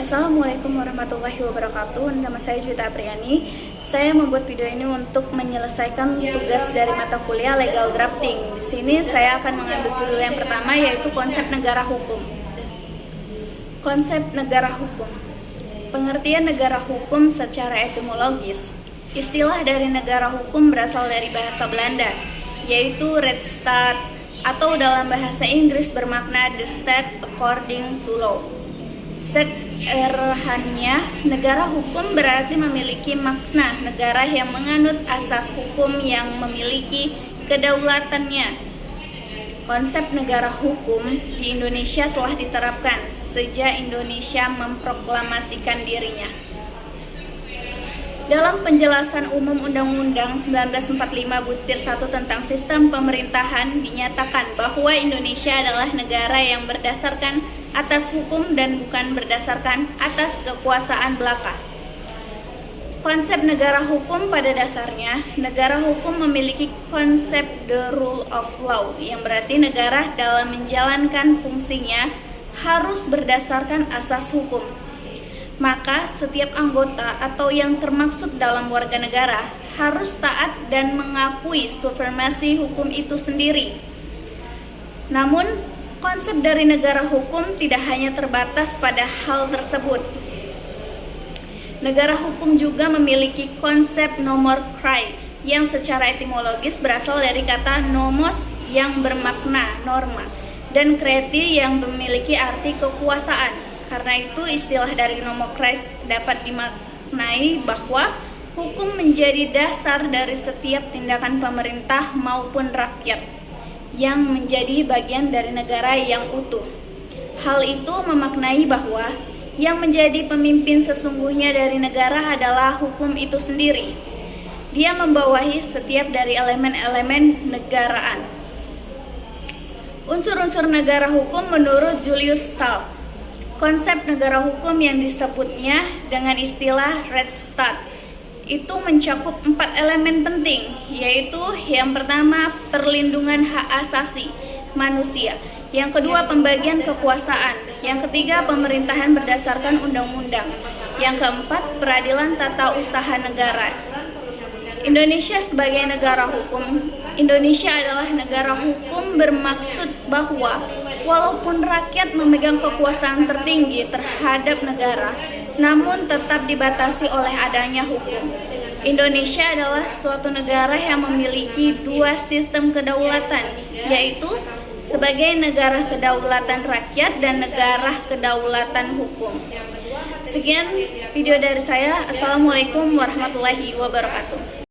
Assalamualaikum warahmatullahi wabarakatuh. Nama saya Juwita Apriani. Saya membuat video ini untuk menyelesaikan tugas dari mata kuliah Legal Drafting. Di sini saya akan mengambil judul yang pertama, yaitu konsep negara hukum. Konsep negara hukum. Pengertian negara hukum secara etimologis. Istilah dari negara hukum berasal dari bahasa Belanda, yaitu Rechtsstaat, atau dalam bahasa Inggris bermakna the state according to law. Sederhananya, negara hukum berarti memiliki makna negara yang menganut asas hukum yang memiliki kedaulatannya. Konsep negara hukum di Indonesia telah diterapkan sejak Indonesia memproklamasikan dirinya. Dalam penjelasan umum Undang-Undang 1945 Butir 1 tentang sistem pemerintahan dinyatakan bahwa Indonesia adalah negara yang berdasarkan atas hukum dan bukan berdasarkan atas kekuasaan belaka. Konsep negara hukum pada dasarnya, negara hukum memiliki konsep the rule of law, yang berarti negara dalam menjalankan fungsinya harus berdasarkan asas hukum. Maka setiap anggota atau yang termaksud dalam warga negara harus taat dan mengakui supremasi hukum itu sendiri. Namun, konsep dari negara hukum tidak hanya terbatas pada hal tersebut. Negara hukum juga memiliki konsep nomos krae yang secara etimologis berasal dari kata nomos yang bermakna norma dan kreti yang memiliki arti kekuasaan. Karena itu istilah dari nomokrasi dapat dimaknai bahwa hukum menjadi dasar dari setiap tindakan pemerintah maupun rakyat yang menjadi bagian dari negara yang utuh. Hal itu memaknai bahwa yang menjadi pemimpin sesungguhnya dari negara adalah hukum itu sendiri. Dia membawahi setiap dari elemen-elemen negaraan. Unsur-unsur negara hukum menurut Julius Stahl. Konsep negara hukum yang disebutnya dengan istilah Rechtsstaat itu mencakup 4 elemen penting, yaitu yang pertama perlindungan hak asasi manusia, yang kedua pembagian kekuasaan, yang ketiga pemerintahan berdasarkan undang-undang, yang keempat peradilan tata usaha negara. Indonesia sebagai negara hukum. Indonesia adalah negara hukum bermaksud bahwa walaupun rakyat memegang kekuasaan tertinggi terhadap negara, namun tetap dibatasi oleh adanya hukum. Indonesia adalah suatu negara yang memiliki 2 sistem kedaulatan, yaitu sebagai negara kedaulatan rakyat dan negara kedaulatan hukum. Sekian video dari saya. Assalamualaikum warahmatullahi wabarakatuh.